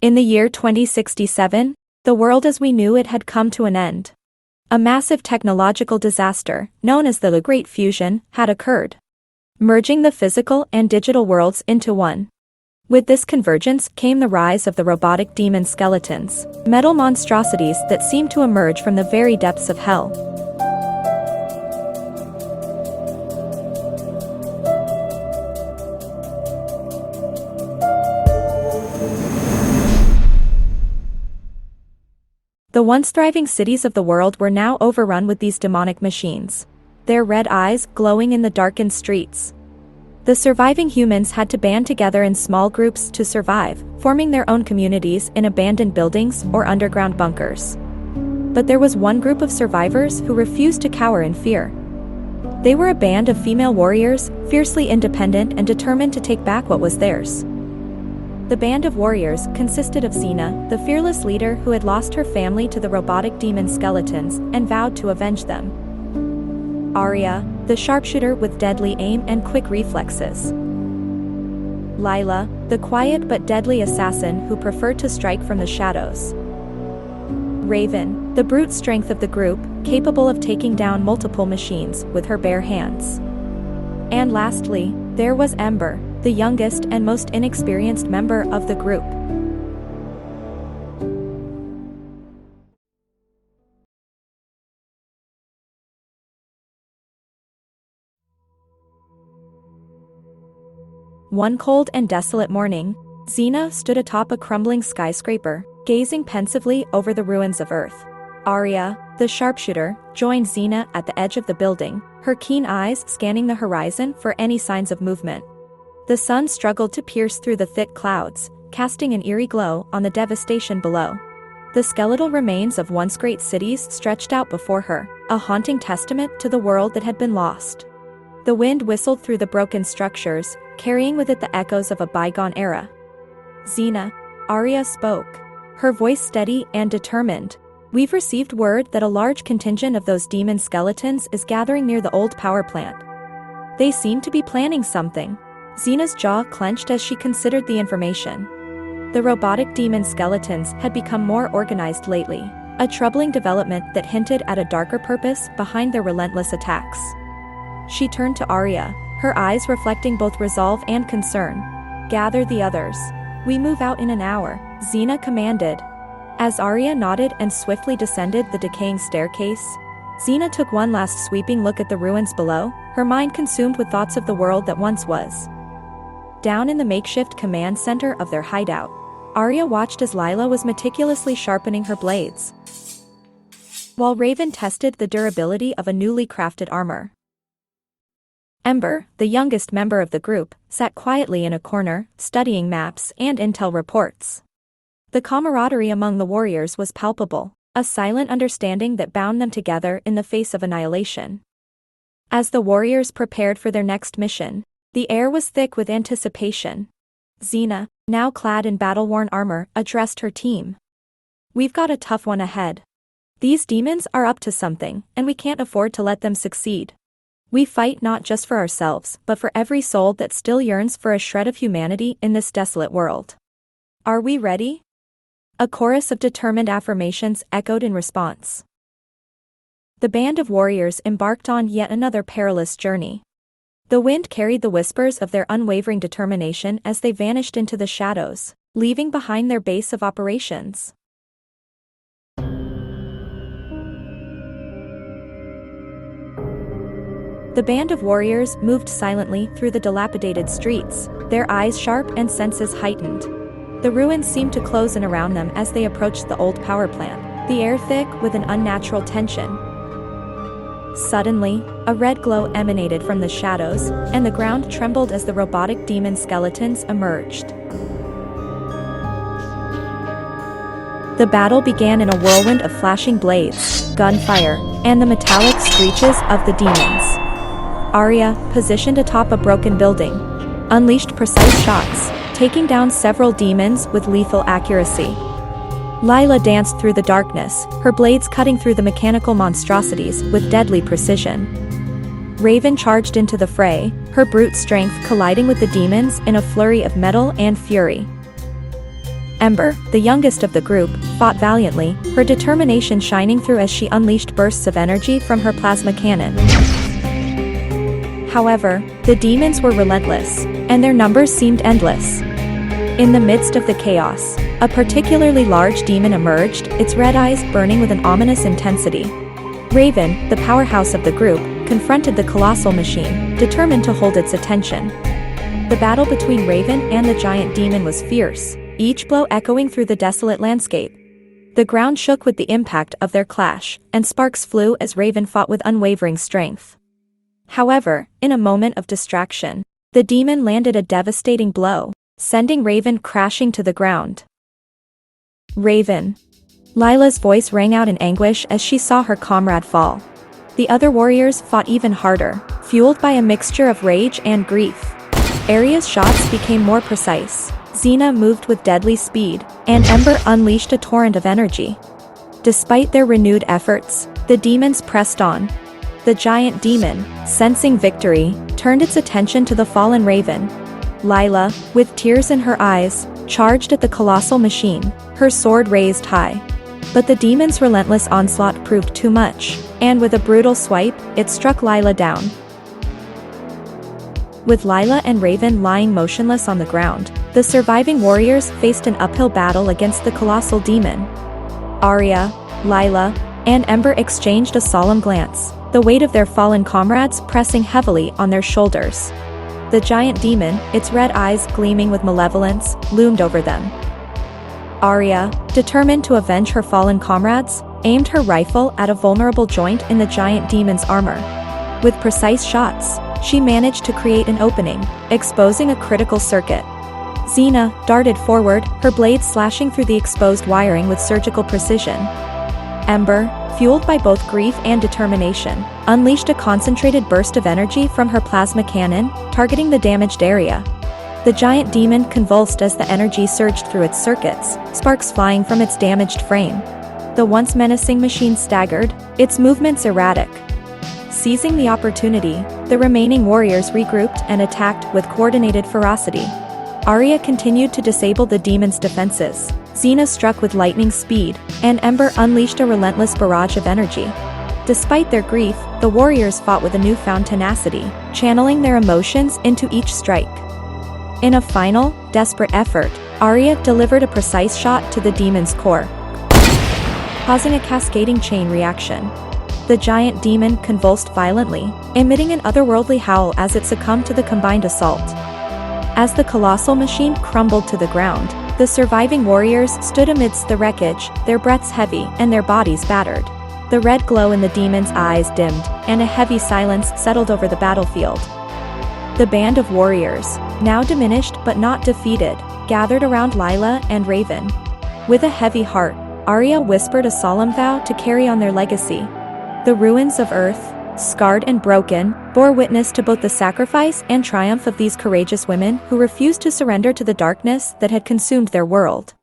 In the year 2067, the world as we knew it had come to an end. A massive technological disaster, known as the Great Fusion, had occurred, merging the physical and digital worlds into one. With this convergence came the rise of the robotic demon skeletons, metal monstrosities that seemed to emerge from the very depths of hell. The once thriving cities of the world were now overrun with these demonic machines, their red eyes glowing in the darkened streets. The surviving humans had to band together in small groups to survive, forming their own communities in abandoned buildings or underground bunkers. But there was one group of survivors who refused to cower in fear. They were a band of female warriors, fiercely independent and determined to take back what was theirs. The band of warriors consisted of Xena, the fearless leader who had lost her family to the robotic demon skeletons and vowed to avenge them. Arya, the sharpshooter with deadly aim and quick reflexes. Lila, the quiet but deadly assassin who preferred to strike from the shadows. Raven, the brute strength of the group, capable of taking down multiple machines with her bare hands. And lastly, there was Ember, the youngest and most inexperienced member of the group. One cold and desolate morning, Xena stood atop a crumbling skyscraper, gazing pensively over the ruins of Earth. Arya, the sharpshooter, joined Xena at the edge of the building, her keen eyes scanning the horizon for any signs of movement. The sun struggled to pierce through the thick clouds, casting an eerie glow on the devastation below. The skeletal remains of once great cities stretched out before her, a haunting testament to the world that had been lost. The wind whistled through the broken structures, carrying with it the echoes of a bygone era. Xena, Arya spoke, her voice steady and determined. We've received word that a large contingent of those demon skeletons is gathering near the old power plant. They seem to be planning something. Xena's jaw clenched as she considered the information. The robotic demon skeletons had become more organized lately, a troubling development that hinted at a darker purpose behind their relentless attacks. She turned to Arya, her eyes reflecting both resolve and concern. Gather the others. We move out in an hour, Xena commanded. As Arya nodded and swiftly descended the decaying staircase, Xena took one last sweeping look at the ruins below, her mind consumed with thoughts of the world that once was. Down in the makeshift command center of their hideout, Arya watched as Lila was meticulously sharpening her blades, while Raven tested the durability of a newly crafted armor. Ember, the youngest member of the group, sat quietly in a corner, studying maps and intel reports. The camaraderie among the warriors was palpable, a silent understanding that bound them together in the face of annihilation. As the warriors prepared for their next mission, the air was thick with anticipation. Xena, now clad in battle-worn armor, addressed her team. We've got a tough one ahead. These demons are up to something, and we can't afford to let them succeed. We fight not just for ourselves, but for every soul that still yearns for a shred of humanity in this desolate world. Are we ready? A chorus of determined affirmations echoed in response. The band of warriors embarked on yet another perilous journey. The wind carried the whispers of their unwavering determination as they vanished into the shadows, leaving behind their base of operations. The band of warriors moved silently through the dilapidated streets, their eyes sharp and senses heightened. The ruins seemed to close in around them as they approached the old power plant, the air thick with an unnatural tension. Suddenly, a red glow emanated from the shadows, and the ground trembled as the robotic demon skeletons emerged. The battle began in a whirlwind of flashing blades, gunfire, and the metallic screeches of the demons. Arya, positioned atop a broken building, unleashed precise shots, taking down several demons with lethal accuracy. Lila danced through the darkness, her blades cutting through the mechanical monstrosities with deadly precision. Raven charged into the fray, her brute strength colliding with the demons in a flurry of metal and fury. Ember, the youngest of the group, fought valiantly, her determination shining through as she unleashed bursts of energy from her plasma cannon. However, the demons were relentless, and their numbers seemed endless. In the midst of the chaos, a particularly large demon emerged, its red eyes burning with an ominous intensity. Raven, the powerhouse of the group, confronted the colossal machine, determined to hold its attention. The battle between Raven and the giant demon was fierce, each blow echoing through the desolate landscape. The ground shook with the impact of their clash, and sparks flew as Raven fought with unwavering strength. However, in a moment of distraction, the demon landed a devastating blow, sending Raven crashing to the ground. Raven. Lila's voice rang out in anguish as she saw her comrade fall. The other warriors fought even harder, fueled by a mixture of rage and grief. Arya's shots became more precise, Xena moved with deadly speed, and Ember unleashed a torrent of energy. Despite their renewed efforts, the demons pressed on. The giant demon, sensing victory, turned its attention to the fallen Raven. Lila, with tears in her eyes, charged at the colossal machine, her sword raised high. But the demon's relentless onslaught proved too much, and with a brutal swipe, it struck Lila down. With Lila and Raven lying motionless on the ground, the surviving warriors faced an uphill battle against the colossal demon. Arya, Lila, and Ember exchanged a solemn glance, the weight of their fallen comrades pressing heavily on their shoulders. The giant demon, its red eyes gleaming with malevolence, loomed over them. Arya, determined to avenge her fallen comrades, aimed her rifle at a vulnerable joint in the giant demon's armor. With precise shots, she managed to create an opening, exposing a critical circuit. Xena darted forward, her blade slashing through the exposed wiring with surgical precision. Ember, fueled by both grief and determination, unleashed a concentrated burst of energy from her plasma cannon, targeting the damaged area. The giant demon convulsed as the energy surged through its circuits, sparks flying from its damaged frame. The once menacing machine staggered, its movements erratic. Seizing the opportunity, the remaining warriors regrouped and attacked with coordinated ferocity. Arya continued to disable the demon's defenses, Xena struck with lightning speed, and Ember unleashed a relentless barrage of energy. Despite their grief, the warriors fought with a newfound tenacity, channeling their emotions into each strike. In a final, desperate effort, Arya delivered a precise shot to the demon's core, causing a cascading chain reaction. The giant demon convulsed violently, emitting an otherworldly howl as it succumbed to the combined assault. As the colossal machine crumbled to the ground, the surviving warriors stood amidst the wreckage, their breaths heavy and their bodies battered. The red glow in the demon's eyes dimmed, and a heavy silence settled over the battlefield. The band of warriors, now diminished but not defeated, gathered around Lila and Raven. With a heavy heart, Arya whispered a solemn vow to carry on their legacy. The ruins of Earth, scarred and broken, bore witness to both the sacrifice and triumph of these courageous women who refused to surrender to the darkness that had consumed their world.